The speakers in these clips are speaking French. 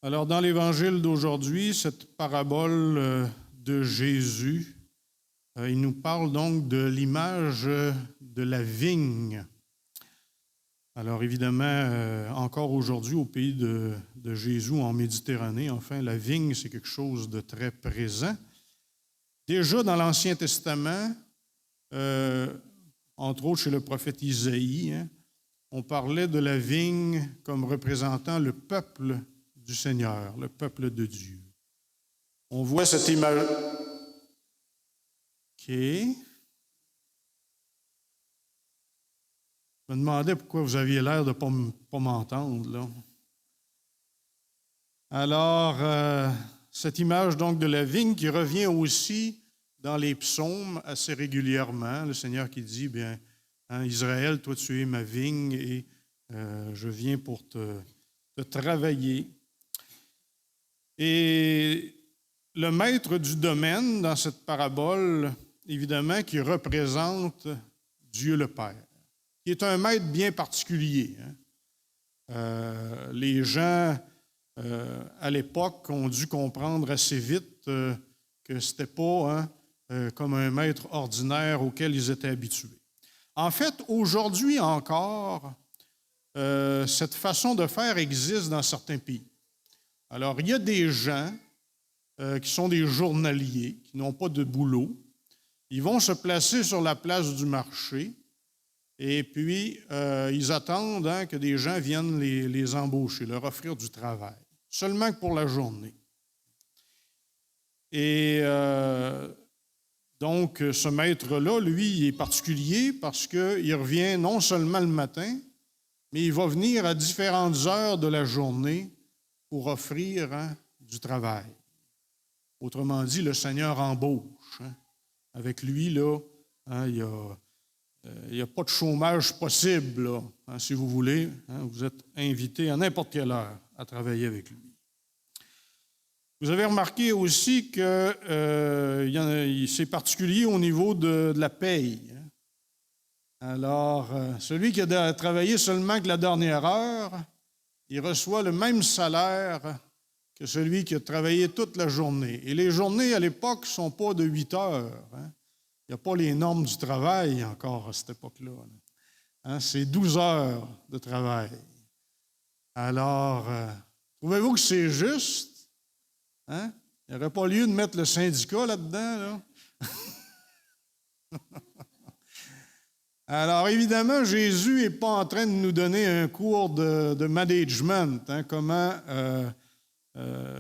Alors, dans l'Évangile d'aujourd'hui, cette parabole de Jésus, il nous parle donc de l'image de la vigne. Alors, évidemment, encore aujourd'hui, au pays de Jésus, en Méditerranée, enfin, la vigne, c'est quelque chose de très présent. Déjà dans l'Ancien Testament, entre autres chez le prophète Isaïe, on parlait de la vigne comme représentant le peuple du Seigneur, le peuple de Dieu. On voit cette image. OK. Je me demandais pourquoi vous aviez l'air de ne pas m'entendre, là. Alors, cette image donc de la vigne qui revient aussi dans les psaumes assez régulièrement. Le Seigneur qui dit, bien, Israël, toi tu es ma vigne et je viens pour te travailler. Et le maître du domaine dans cette parabole, évidemment, qui représente Dieu le Père, qui est un maître bien particulier. Les gens, à l'époque, ont dû comprendre assez vite que ce n'était pas comme un maître ordinaire auquel ils étaient habitués. En fait, aujourd'hui encore, cette façon de faire existe dans certains pays. Alors, il y a des gens qui sont des journaliers, qui n'ont pas de boulot. Ils vont se placer sur la place du marché et puis ils attendent que des gens viennent les embaucher, leur offrir du travail, seulement que pour la journée. Et donc, ce maître-là, lui, il est particulier parce qu'il revient non seulement le matin, mais il va venir à différentes heures de la journée pour offrir du travail. Autrement dit, le Seigneur embauche. Avec lui, là, il n'y a pas de chômage possible, là, si vous voulez. Vous êtes invité à n'importe quelle heure à travailler avec lui. Vous avez remarqué aussi que c'est particulier au niveau de la paye. Alors, celui qui a travaillé seulement que la dernière heure, il reçoit le même salaire que celui qui a travaillé toute la journée. Et les journées, à l'époque, ne sont pas de 8 heures. Il n'y a pas les normes du travail encore à cette époque-là. C'est 12 heures de travail. Alors, trouvez-vous que c'est juste? Il n'y aurait pas lieu de mettre le syndicat là-dedans, là? Alors, évidemment, Jésus n'est pas en train de nous donner un cours de management, comment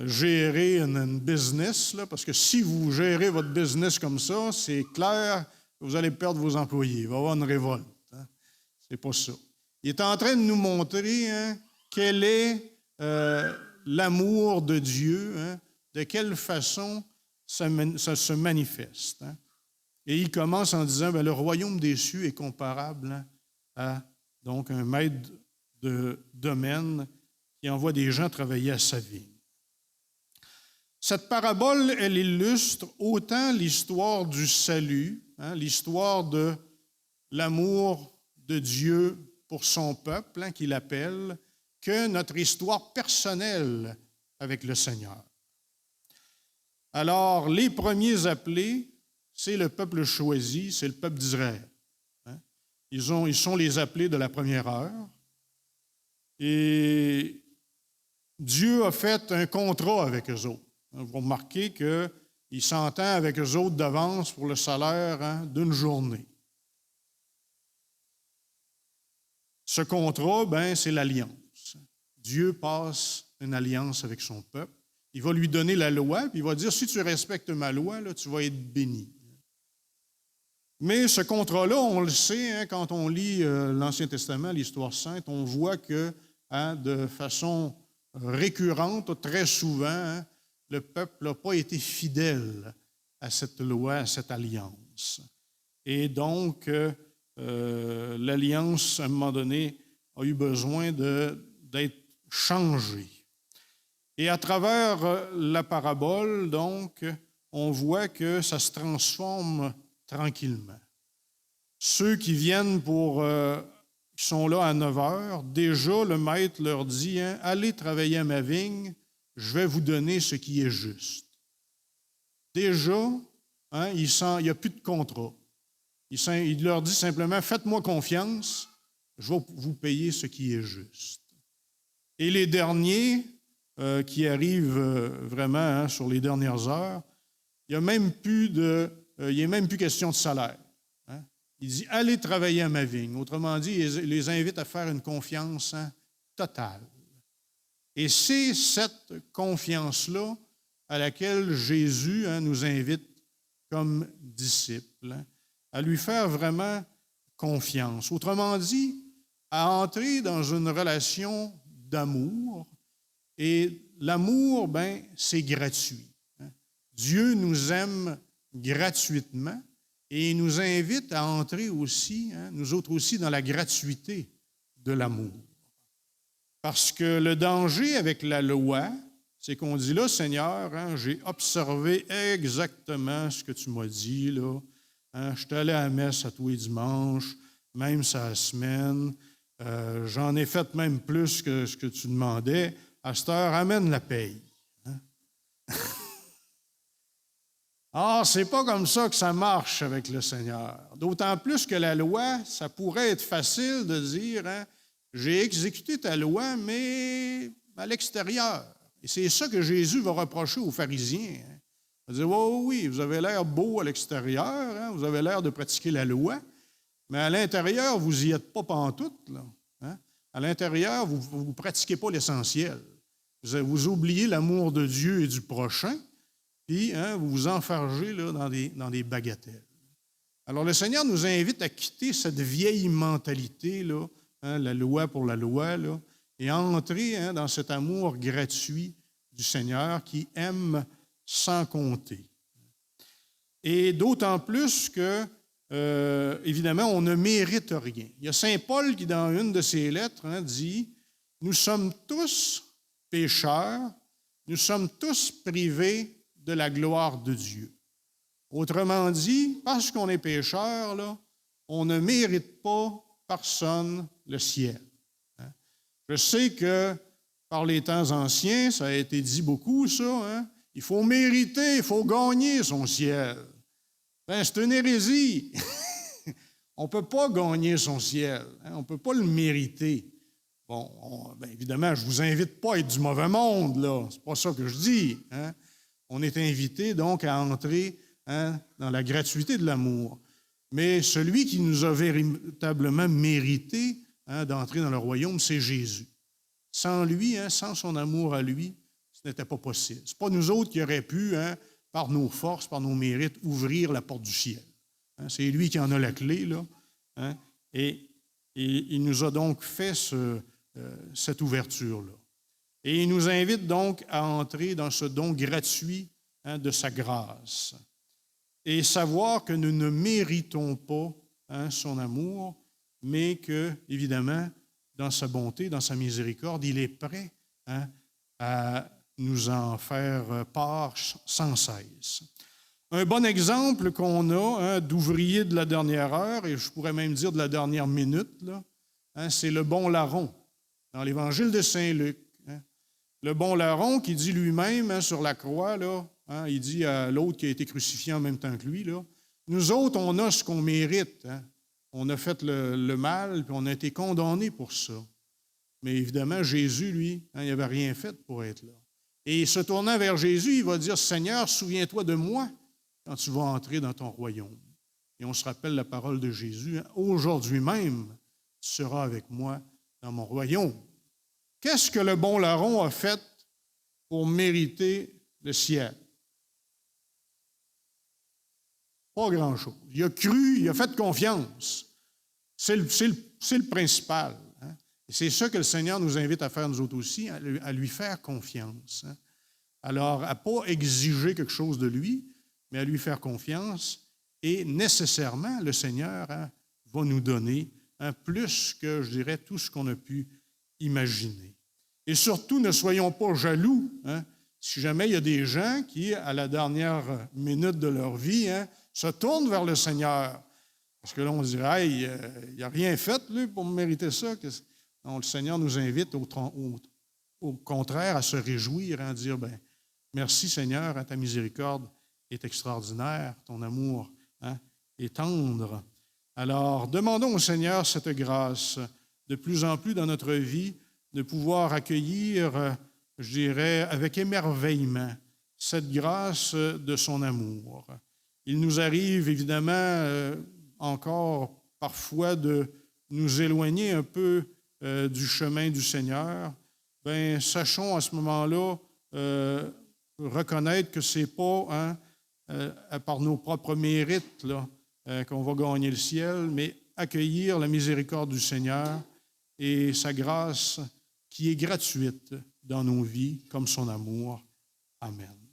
gérer une business, là, parce que si vous gérez votre business comme ça, c'est clair que vous allez perdre vos employés. Il va y avoir une révolte. C'est pas ça. Il est en train de nous montrer quel est l'amour de Dieu, de quelle façon ça se manifeste. Et il commence en disant, le royaume des cieux est comparable à donc un maître de domaine qui envoie des gens travailler à sa vigne. Cette parabole, elle illustre autant l'histoire du salut, l'histoire de l'amour de Dieu pour son peuple, qu'il appelle, que notre histoire personnelle avec le Seigneur. Alors, les premiers appelés, c'est le peuple choisi, c'est le peuple d'Israël. Ils sont les appelés de la première heure. Et Dieu a fait un contrat avec eux autres. Vous remarquez qu'il s'entend avec eux autres d'avance pour le salaire d'une journée. Ce contrat, c'est l'alliance. Dieu passe une alliance avec son peuple. Il va lui donner la loi, puis il va dire, si tu respectes ma loi, là, tu vas être béni. Mais ce contrat-là, on le sait, quand on lit l'Ancien Testament, l'Histoire sainte, on voit que de façon récurrente, très souvent, le peuple n'a pas été fidèle à cette loi, à cette alliance. Et donc, l'alliance, à un moment donné, a eu besoin d'être changée. Et à travers la parabole, donc, on voit que ça se transforme tranquillement. Ceux qui viennent qui sont là à 9 heures, déjà le maître leur dit, allez travailler à ma vigne, je vais vous donner ce qui est juste. Déjà, il n'y a plus de contrat. Il leur dit simplement, faites-moi confiance, je vais vous payer ce qui est juste. Et les derniers qui arrivent vraiment sur les dernières heures, il n'est même plus question de salaire. Il dit, allez travailler à ma vigne. Autrement dit, il les invite à faire une confiance totale. Et c'est cette confiance-là à laquelle Jésus nous invite comme disciples, à lui faire vraiment confiance. Autrement dit, à entrer dans une relation d'amour. Et l'amour, c'est gratuit. Dieu nous aime gratuitement et il nous invite à entrer aussi, nous autres aussi, dans la gratuité de l'amour. Parce que le danger avec la loi, c'est qu'on dit là, Seigneur, j'ai observé exactement ce que tu m'as dit, là. Je suis allé à la messe à tous les dimanches, même ça la semaine. J'en ai fait même plus que ce que tu demandais. À cette heure, amène la paye. C'est pas comme ça que ça marche avec le Seigneur. D'autant plus que la loi, ça pourrait être facile de dire, j'ai exécuté ta loi, mais à l'extérieur. Et c'est ça que Jésus va reprocher aux pharisiens. Il va dire, oui, vous avez l'air beau à l'extérieur, vous avez l'air de pratiquer la loi, mais à l'intérieur, vous n'y êtes pas pantoute, là. À l'intérieur, vous ne pratiquez pas l'essentiel. Vous oubliez l'amour de Dieu et du prochain, puis vous vous enfargez là, dans des bagatelles. Alors, le Seigneur nous invite à quitter cette vieille mentalité, là, la loi pour la loi, là, et à entrer dans cet amour gratuit du Seigneur qui aime sans compter. Et d'autant plus que, évidemment, on ne mérite rien. Il y a saint Paul qui, dans une de ses lettres, dit « Nous sommes tous pécheurs, nous sommes tous privés de la gloire de Dieu. » Autrement dit, parce qu'on est pécheurs, là, on ne mérite pas personne le ciel. Je sais que par les temps anciens, ça a été dit beaucoup, ça. Il faut mériter, il faut gagner son ciel. C'est une hérésie. On ne peut pas gagner son ciel. On ne peut pas le mériter. Bon, évidemment, je ne vous invite pas à être du mauvais monde, là. C'est pas ça que je dis. On est invité donc à entrer dans la gratuité de l'amour. Mais celui qui nous a véritablement mérité d'entrer dans le royaume, c'est Jésus. Sans lui, sans son amour à lui, ce n'était pas possible. Ce n'est pas nous autres qui aurions pu, par nos forces, par nos mérites, ouvrir la porte du ciel. C'est lui qui en a la clé, là. Et il nous a donc fait cette ouverture-là. Et il nous invite donc à entrer dans ce don gratuit de sa grâce. Et savoir que nous ne méritons pas son amour, mais que, évidemment, dans sa bonté, dans sa miséricorde, il est prêt à nous en faire part sans cesse. Un bon exemple qu'on a d'ouvrier de la dernière heure, et je pourrais même dire de la dernière minute, là, c'est le bon larron, dans l'Évangile de Saint-Luc. Le bon larron qui dit lui-même sur la croix, là, il dit à l'autre qui a été crucifié en même temps que lui, là, nous autres, on a ce qu'on mérite. On a fait le mal, puis on a été condamnés pour ça. Mais évidemment, Jésus, lui, il n'avait rien fait pour être là. Et se tournant vers Jésus, il va dire, « Seigneur, souviens-toi de moi quand tu vas entrer dans ton royaume. » Et on se rappelle la parole de Jésus, « Aujourd'hui même, tu seras avec moi dans mon royaume. » Qu'est-ce que le bon larron a fait pour mériter le ciel? Pas grand-chose. Il a cru, il a fait confiance. C'est le principal. Et c'est ça que le Seigneur nous invite à faire, nous autres aussi, à lui faire confiance. Alors, à ne pas exiger quelque chose de lui, mais à lui faire confiance. Et nécessairement, le Seigneur va nous donner plus que, je dirais, tout ce qu'on a pu imaginer. Et surtout, ne soyons pas jaloux. Si jamais il y a des gens qui, à la dernière minute de leur vie, se tournent vers le Seigneur. Parce que là, on dirait, hey, il n'a rien fait, lui, pour mériter ça. Non, le Seigneur nous invite, au contraire à se réjouir, à dire, ben, merci Seigneur, ta miséricorde est extraordinaire, ton amour est tendre. Alors, demandons au Seigneur cette grâce de plus en plus dans notre vie, de pouvoir accueillir, je dirais, avec émerveillement, cette grâce de son amour. Il nous arrive évidemment encore parfois de nous éloigner un peu du chemin du Seigneur. Bien, sachons à ce moment-là reconnaître que ce n'est pas par nos propres mérites là, qu'on va gagner le ciel, mais accueillir la miséricorde du Seigneur et sa grâce qui est gratuite dans nos vies, comme son amour. Amen.